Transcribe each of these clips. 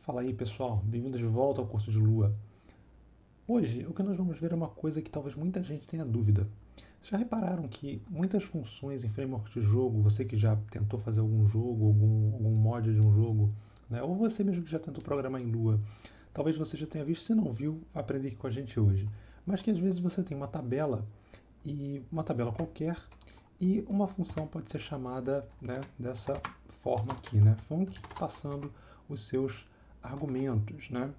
Fala aí pessoal, bem-vindos de volta ao curso de Lua. Hoje o que nós vamos ver é uma coisa que talvez muita gente tenha dúvida. Já repararam que muitas funções em framework de jogo, você que já tentou fazer algum jogo, algum mod de um jogo, né? Ou você mesmo que já tentou programar em Lua, talvez você já tenha visto, se não viu, vai aprender aqui com a gente hoje. Mas que às vezes você tem uma tabela, e uma tabela qualquer, e uma função pode ser chamada, né, dessa forma aqui, né? Func passando os seus argumentos, né?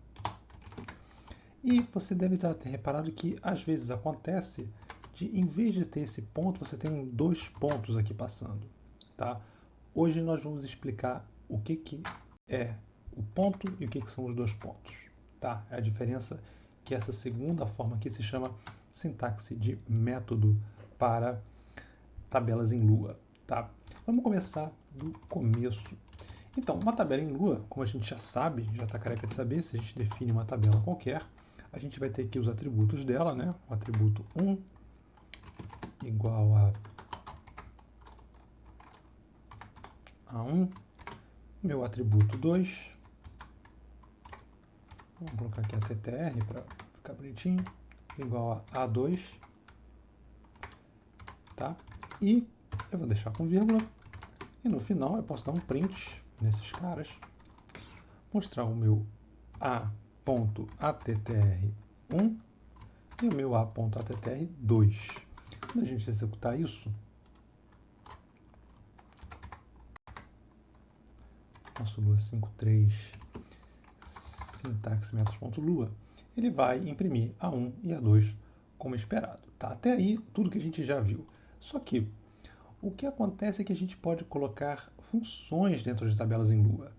E você deve já ter reparado que às vezes acontece de, em vez de ter esse ponto, você tem dois pontos aqui passando, tá? Hoje nós vamos explicar o que é o ponto e o que são os dois pontos, tá? É a diferença que essa segunda forma aqui se chama sintaxe de método para tabelas em Lua, tá? Vamos começar do começo. Então, uma tabela em Lua, como a gente já sabe, já está careca de saber, se a gente define uma tabela qualquer, a gente vai ter aqui os atributos dela, né? O atributo 1 igual a 1, meu atributo 2, vamos colocar aqui a TTR para ficar bonitinho, igual a A2, tá? E eu vou deixar com vírgula, e no final eu posso dar um print nesses caras, mostrar o meu A.attr1 e o meu A.attr2. Quando a gente executar isso, nosso Lua 5.3 sintaxe métodos.lua, ele vai imprimir A1 e A2 como esperado. Tá? Até aí, tudo que a gente já viu. Só que o que acontece é que a gente pode colocar funções dentro de tabelas em Lua.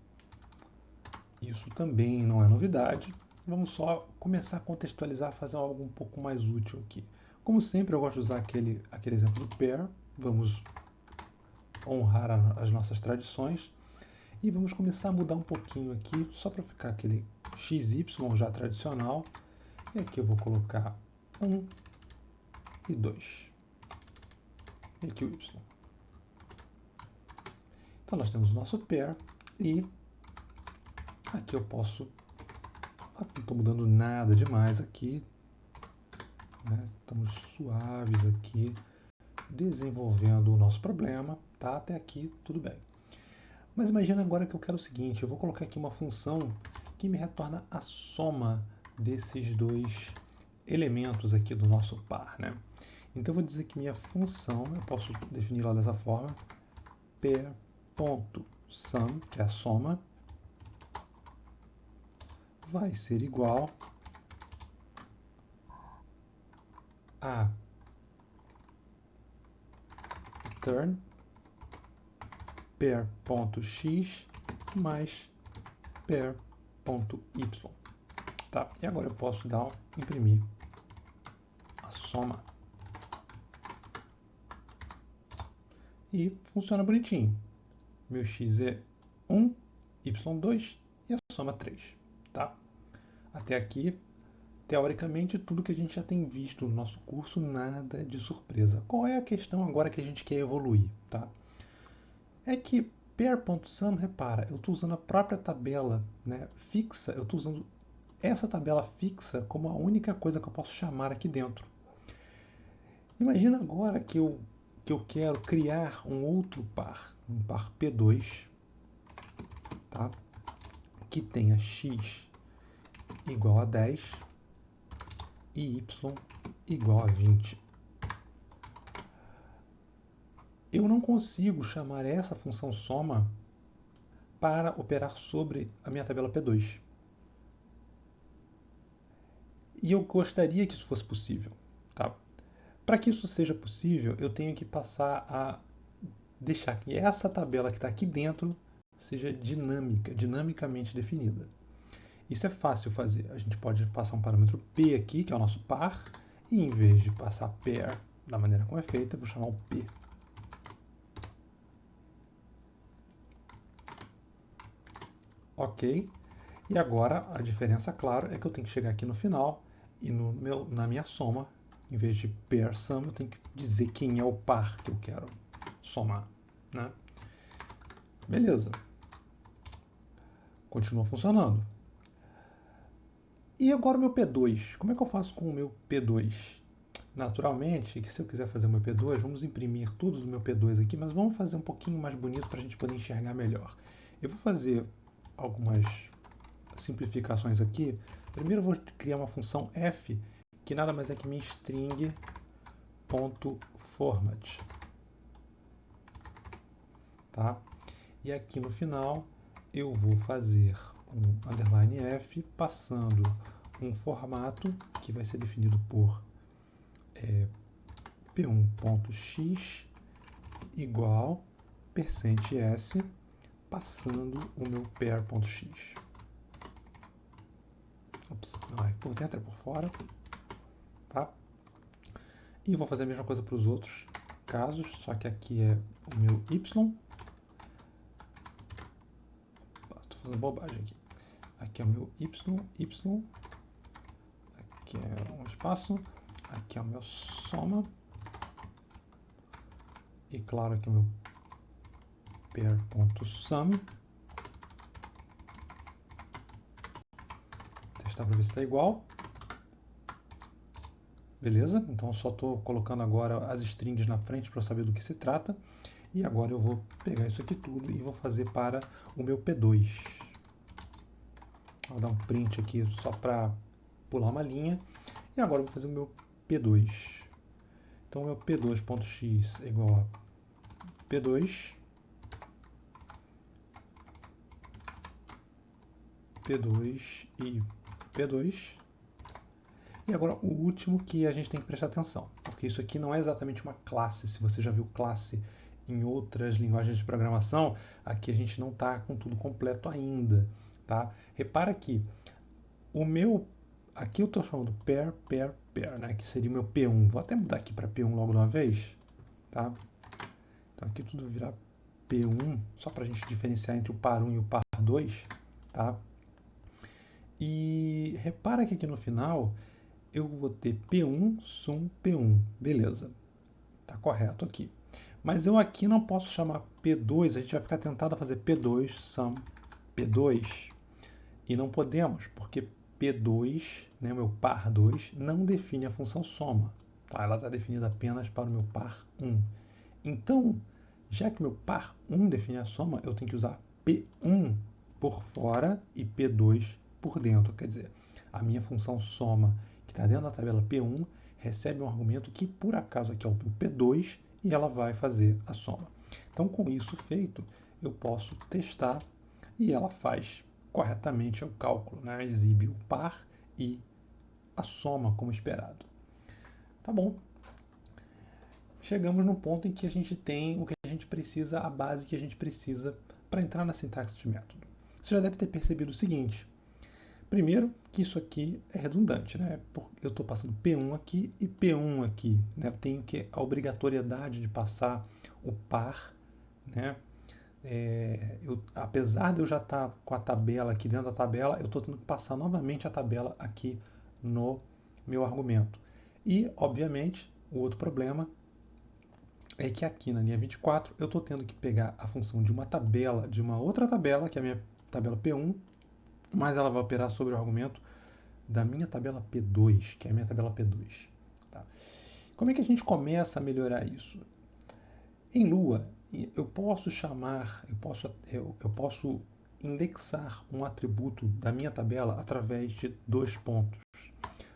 Isso também não é novidade. Vamos só começar a contextualizar, fazer algo um pouco mais útil aqui. Como sempre, eu gosto de usar aquele exemplo do pair. Vamos honrar as nossas tradições. E vamos começar a mudar um pouquinho aqui, só para ficar aquele XY já tradicional. E aqui eu vou colocar 1 e 2. E aqui o Y. Então nós temos o nosso pair e aqui eu posso... Não estou mudando nada demais aqui, né? Estamos suaves aqui, desenvolvendo o nosso problema, tá? Até aqui tudo bem. Mas imagina agora que eu quero o seguinte, eu vou colocar aqui uma função que me retorna a soma desses dois elementos aqui do nosso par, né? Então eu vou dizer que minha função, eu posso definir ela dessa forma, pair.sum, que é a soma, vai ser igual a return pair.x mais pair.y. Tá? E agora eu posso imprimir a soma. E funciona bonitinho. Meu x é 1, y2 e a soma 3. Tá? Até aqui, teoricamente, tudo que a gente já tem visto no nosso curso, nada de surpresa. Qual é a questão agora que a gente quer evoluir? Tá? É que pair.sum, repara, eu estou usando a própria tabela, né, fixa, eu estou usando essa tabela fixa como a única coisa que eu posso chamar aqui dentro. Imagina agora que eu quero criar um outro par, um par P2, tá? Que tenha x igual a 10 e y igual a 20. Eu não consigo chamar essa função soma para operar sobre a minha tabela P2. E eu gostaria que isso fosse possível. Tá? Para que isso seja possível, eu tenho que passar a deixar que essa tabela que está aqui dentro seja dinamicamente definida. Isso é fácil fazer. A gente pode passar um parâmetro P aqui, que é o nosso par, e em vez de passar pair da maneira como é feita, eu vou chamar o P. Ok? E agora a diferença, claro, é que eu tenho que chegar aqui no final e na minha soma, em vez de pair sum, eu tenho que dizer quem é o par que eu quero somar. Né? Beleza. Continua funcionando. E agora o meu P2? Como é que eu faço com o meu P2? Naturalmente, que se eu quiser fazer o meu P2, vamos imprimir tudo do meu P2 aqui, mas vamos fazer um pouquinho mais bonito para a gente poder enxergar melhor. Eu vou fazer algumas simplificações aqui. Primeiro eu vou criar uma função f, que nada mais é que minha string.format. Tá? E aqui no final eu vou fazer um underline f passando um formato que vai ser definido por p1.x igual %s passando o meu pair.x. Não é por dentro, é por fora. Tá? E vou fazer a mesma coisa para os outros casos, só que aqui é o meu y. Estou fazendo bobagem aqui. Aqui é o meu y. Aqui é um espaço. Aqui é o meu soma. E claro, aqui é o meu pair.sum. Testar para ver se está igual. Beleza? Então eu só estou colocando agora as strings na frente para eu saber do que se trata. E agora eu vou pegar isso aqui tudo e vou fazer para o meu P2. Vou dar um print aqui só para pular uma linha. E agora eu vou fazer o meu P2. Então o meu P2.x é igual a P2. P2 e P2. E agora o último que a gente tem que prestar atenção, porque isso aqui não é exatamente uma classe. Se você já viu classe em outras linguagens de programação, aqui a gente não está com tudo completo ainda. Tá? Repara que o meu, aqui eu estou chamando pair, né, que seria o meu P1. Vou até mudar aqui para P1 logo de uma vez. Tá? Então aqui tudo vai virar P1, só para a gente diferenciar entre o par 1 e o par 2. Tá? E repara que aqui no final eu vou ter P1, sum, P1. Beleza. Está correto aqui. Mas eu aqui não posso chamar P2, a gente vai ficar tentado a fazer P2, sum, P2. E não podemos, porque P2, né, o meu par 2, não define a função soma. Tá? Ela está definida apenas para o meu par 1. Então, já que o meu par 1 define a soma, eu tenho que usar P1 por fora e P2 por dentro. Quer dizer, a minha função soma, que está dentro da tabela P1, recebe um argumento que, por acaso, aqui é o P2, e ela vai fazer a soma. Então, com isso feito, eu posso testar e ela faz corretamente o cálculo, né? Exibe o par e a soma como esperado. Tá bom. Chegamos no ponto em que a gente tem o que a gente precisa, a base que a gente precisa para entrar na sintaxe de método. Você já deve ter percebido o seguinte. Primeiro, que isso aqui é redundante, né? Eu estou passando P1 aqui e P1 aqui, né? Eu tenho a obrigatoriedade de passar o par, né? Apesar de eu já estar com a tabela aqui dentro da tabela, eu estou tendo que passar novamente a tabela aqui no meu argumento. E, obviamente, o outro problema é que aqui na linha 24 eu estou tendo que pegar a função de uma tabela, de uma outra tabela, que é a minha tabela P1, mas ela vai operar sobre o argumento da minha tabela P2, que é a minha tabela P2. Tá? Como é que a gente começa a melhorar isso? Em Lua, eu posso chamar, eu posso indexar um atributo da minha tabela através de dois pontos.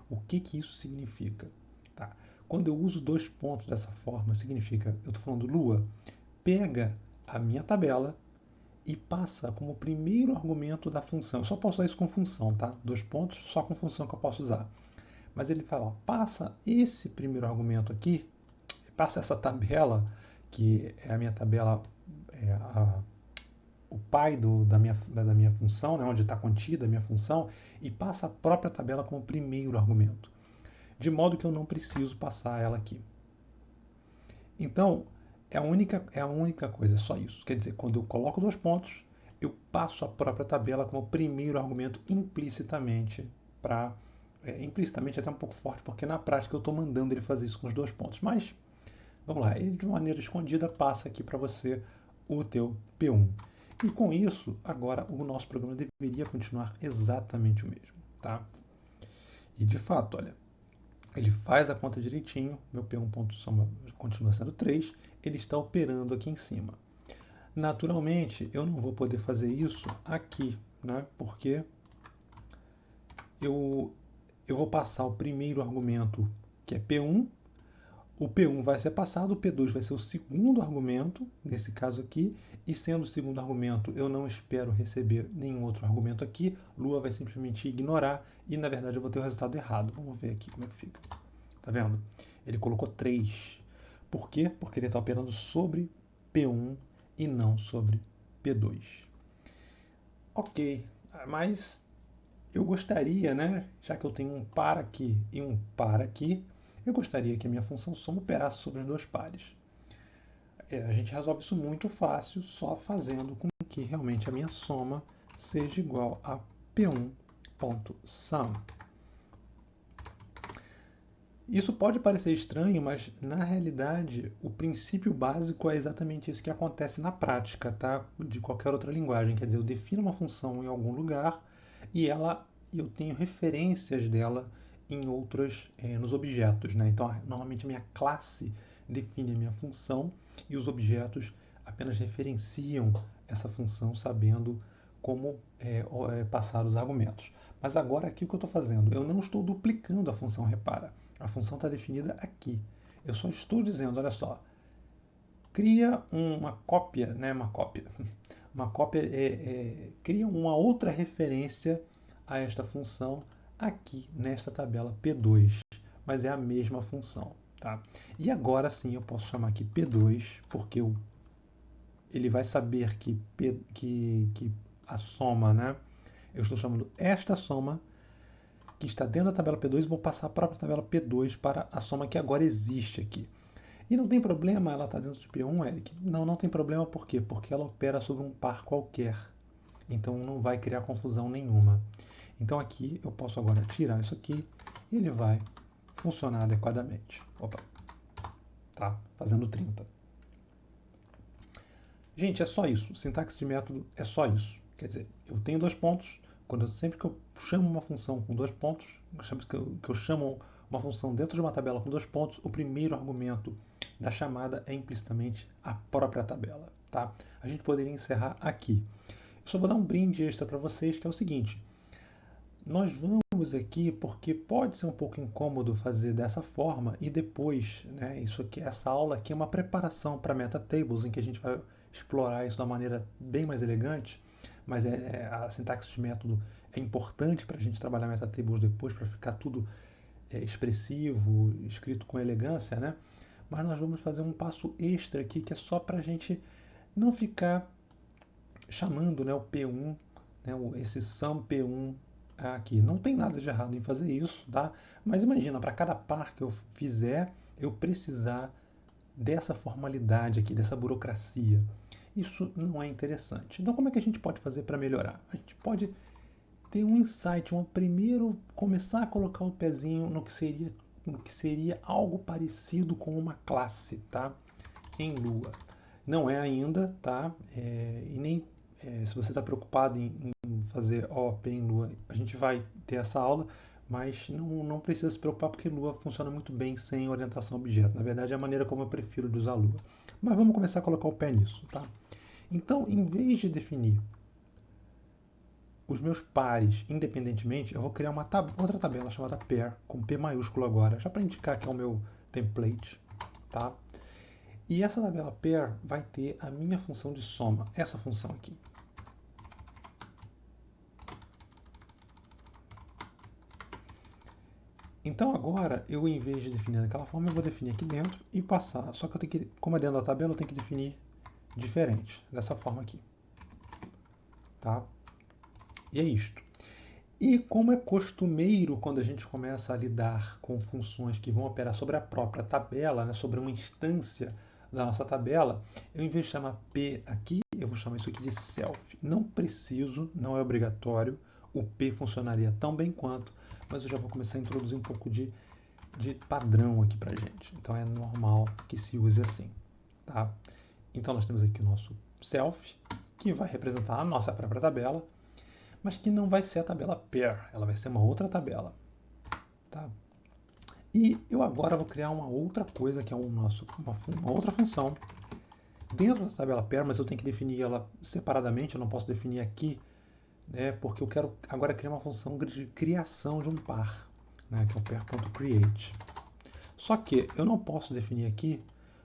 O que isso significa? Tá? Quando eu uso dois pontos dessa forma, significa, eu estou falando, Lua, pega a minha tabela e passa como primeiro argumento da função. Eu só posso usar isso com função, tá? Dois pontos, só com função que eu posso usar. Mas ele fala, ó, passa esse primeiro argumento aqui, passa essa tabela, que é a minha tabela, o pai da minha função, né, onde está contida a minha função, e passa a própria tabela como primeiro argumento. De modo que eu não preciso passar ela aqui. Então, é a única coisa, é só isso. Quer dizer, quando eu coloco dois pontos, eu passo a própria tabela como primeiro argumento implicitamente para... implicitamente é até um pouco forte, porque na prática eu estou mandando ele fazer isso com os dois pontos. Mas, vamos lá, ele de maneira escondida passa aqui para você o teu P1. E com isso, agora o nosso programa deveria continuar exatamente o mesmo. Tá? E de fato, olha, ele faz a conta direitinho, meu P1.soma continua sendo 3, ele está operando aqui em cima. Naturalmente, eu não vou poder fazer isso aqui, né? Porque eu vou passar o primeiro argumento, que é P1, o P1 vai ser passado, o P2 vai ser o segundo argumento, nesse caso aqui, e sendo o segundo argumento, eu não espero receber nenhum outro argumento aqui, Lua vai simplesmente ignorar, e na verdade eu vou ter o resultado errado. Vamos ver aqui como é que fica. Tá vendo? Ele colocou 3. Por quê? Porque ele está operando sobre P1 e não sobre P2. Ok, mas eu gostaria, né, já que eu tenho um par aqui e um par aqui, eu gostaria que a minha função soma operasse sobre os dois pares. A gente resolve isso muito fácil, só fazendo com que realmente a minha soma seja igual a P1.sum. Isso pode parecer estranho, mas na realidade o princípio básico é exatamente isso que acontece na prática, tá? De qualquer outra linguagem. Quer dizer, eu defino uma função em algum lugar e eu tenho referências dela em outras, nos objetos, né? Então, normalmente a minha classe define a minha função e os objetos apenas referenciam essa função sabendo como passar os argumentos. Mas agora aqui o que eu estou fazendo? Eu não estou duplicando a função, repara. A função está definida aqui. Eu só estou dizendo, olha só, cria uma cópia, né? Uma cópia. Uma cópia cria uma outra referência a esta função aqui nesta tabela P2, mas é a mesma função, tá? E agora sim eu posso chamar aqui P2, porque ele vai saber que a soma, né? Eu estou chamando esta soma que está dentro da tabela P2 e vou passar a própria tabela P2 para a soma que agora existe aqui. E não tem problema ela estar dentro de P1, Eric? Não, não tem problema por quê? Porque ela opera sobre um par qualquer. Então não vai criar confusão nenhuma. Então aqui eu posso agora tirar isso aqui e ele vai funcionar adequadamente. Opa, tá fazendo 30. Gente, é só isso. Sintaxe de método é só isso. Quer dizer, eu tenho dois pontos. Sempre que eu chamo uma função com dois pontos, sempre que eu chamo uma função dentro de uma tabela com dois pontos, o primeiro argumento da chamada é implicitamente a própria tabela. Tá? A gente poderia encerrar aqui. Eu só vou dar um brinde extra para vocês, que é o seguinte. Nós vamos aqui porque pode ser um pouco incômodo fazer dessa forma e depois, né, essa aula aqui é uma preparação para MetaTables, em que a gente vai explorar isso de uma maneira bem mais elegante, mas a sintaxe de método é importante para a gente trabalhar MetaTables depois, para ficar tudo expressivo, escrito com elegância, né? Mas nós vamos fazer um passo extra aqui, que é só para a gente não ficar chamando, né, o P1, né, esse sum P1 aqui. Não tem nada de errado em fazer isso, tá? Mas imagina, para cada par que eu fizer, eu precisar dessa formalidade aqui, dessa burocracia. Isso não é interessante. Então, como é que a gente pode fazer para melhorar? A gente pode ter um insight, primeiro começar a colocar o pezinho no que seria algo parecido com uma classe, tá? Em Lua. Não é ainda, tá? E nem se você está preocupado em fazer OOP em Lua, a gente vai ter essa aula, mas não precisa se preocupar porque Lua funciona muito bem sem orientação a objeto. Na verdade, é a maneira como eu prefiro de usar Lua. Mas vamos começar a colocar o pé nisso, tá? Então, em vez de definir os meus pares independentemente, eu vou criar outra tabela chamada pair, com P maiúsculo agora, já para indicar que é o meu template, tá? E essa tabela pair vai ter a minha função de soma, essa função aqui. Então agora, eu em vez de definir daquela forma, eu vou definir aqui dentro e passar. Só que eu tenho que, como é dentro da tabela, eu tenho que definir diferente, dessa forma aqui. Tá? E é isto. E como é costumeiro quando a gente começa a lidar com funções que vão operar sobre a própria tabela, né, sobre uma instância da nossa tabela, eu em vez de chamar P aqui, eu vou chamar isso aqui de self. Não preciso, não é obrigatório, o P funcionaria tão bem quanto, mas eu já vou começar a introduzir um pouco de padrão aqui pra gente. Então é normal que se use assim. Tá? Então nós temos aqui o nosso self, que vai representar a nossa própria tabela, mas que não vai ser a tabela pair, ela vai ser uma outra tabela. Tá? E eu agora vou criar uma outra coisa, que é uma outra função dentro da tabela pair, mas eu tenho que definir ela separadamente, eu não posso definir aqui, né, porque eu quero agora criar uma função de criação de um par, né, que é o pair.create. Só que eu não posso definir aqui,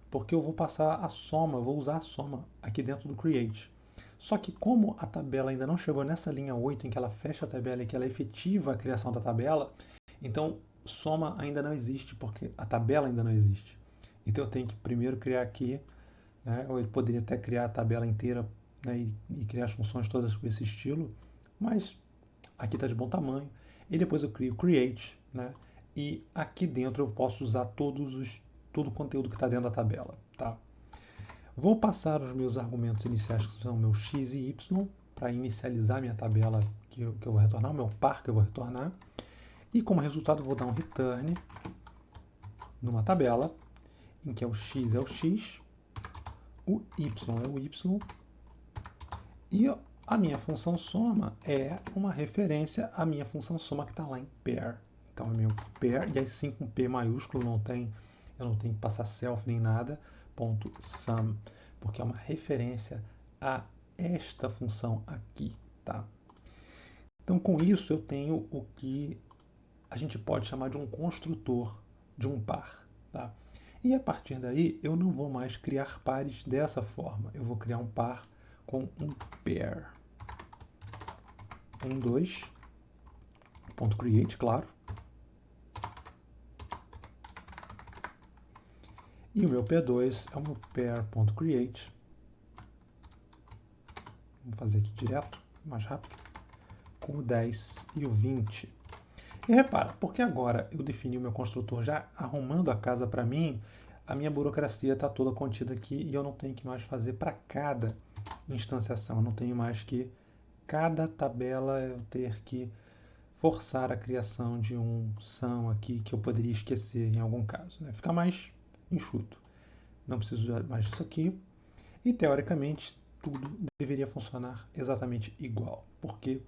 porque eu vou passar a soma, eu vou usar a soma aqui dentro do create. Só que como a tabela ainda não chegou nessa linha 8, em que ela fecha a tabela e que ela efetiva a criação da tabela, então soma ainda não existe, porque a tabela ainda não existe. Então eu tenho que primeiro criar aqui, né, ou ele poderia até criar a tabela inteira, né, e criar as funções todas com esse estilo, mas aqui está de bom tamanho. E depois eu crio create, né, e aqui dentro eu posso usar todo o conteúdo que está dentro da tabela. Tá? Vou passar os meus argumentos iniciais, que são meu x e y, para inicializar minha tabela que eu vou retornar, o meu par que eu vou retornar. E como resultado eu vou dar um return numa tabela, em que o x é o x, o y é o y, e a minha função soma é uma referência à minha função soma que está lá em pair. Então é meu pair, e aí sim com P maiúsculo, eu não tenho que passar self nem nada, ponto sum, porque é uma referência a esta função aqui. Tá? Então com isso eu tenho o que a gente pode chamar de um construtor de um par. Tá? E a partir daí eu não vou mais criar pares dessa forma, eu vou criar um par com um pair. 2, ponto create, claro. E o meu P2 é o meu pair.create. Vamos fazer aqui direto, mais rápido. Com o 10 e o 20. E repara, porque agora eu defini o meu construtor já arrumando a casa para mim, a minha burocracia está toda contida aqui e eu não tenho que mais fazer para cada instanciação. Eu não tenho mais que cada tabela eu ter que forçar a criação de um sum aqui que eu poderia esquecer em algum caso. Né? Fica mais enxuto. Não preciso mais disso aqui. E teoricamente tudo deveria funcionar exatamente igual, porque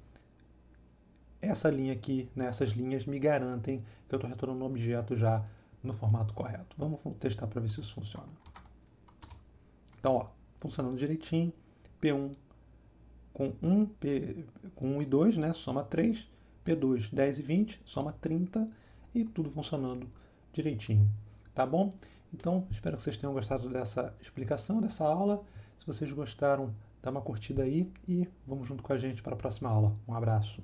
essa linha aqui, né, essas linhas me garantem que eu estou retornando um objeto já no formato correto. Vamos testar para ver se isso funciona. Então, ó, funcionando direitinho, P1 com 1, com 1 e 2, né, soma 3, P2, 10 e 20, soma 30, e tudo funcionando direitinho. Tá bom? Então, espero que vocês tenham gostado dessa explicação, dessa aula. Se vocês gostaram, dá uma curtida aí e vamos junto com a gente para a próxima aula. Um abraço.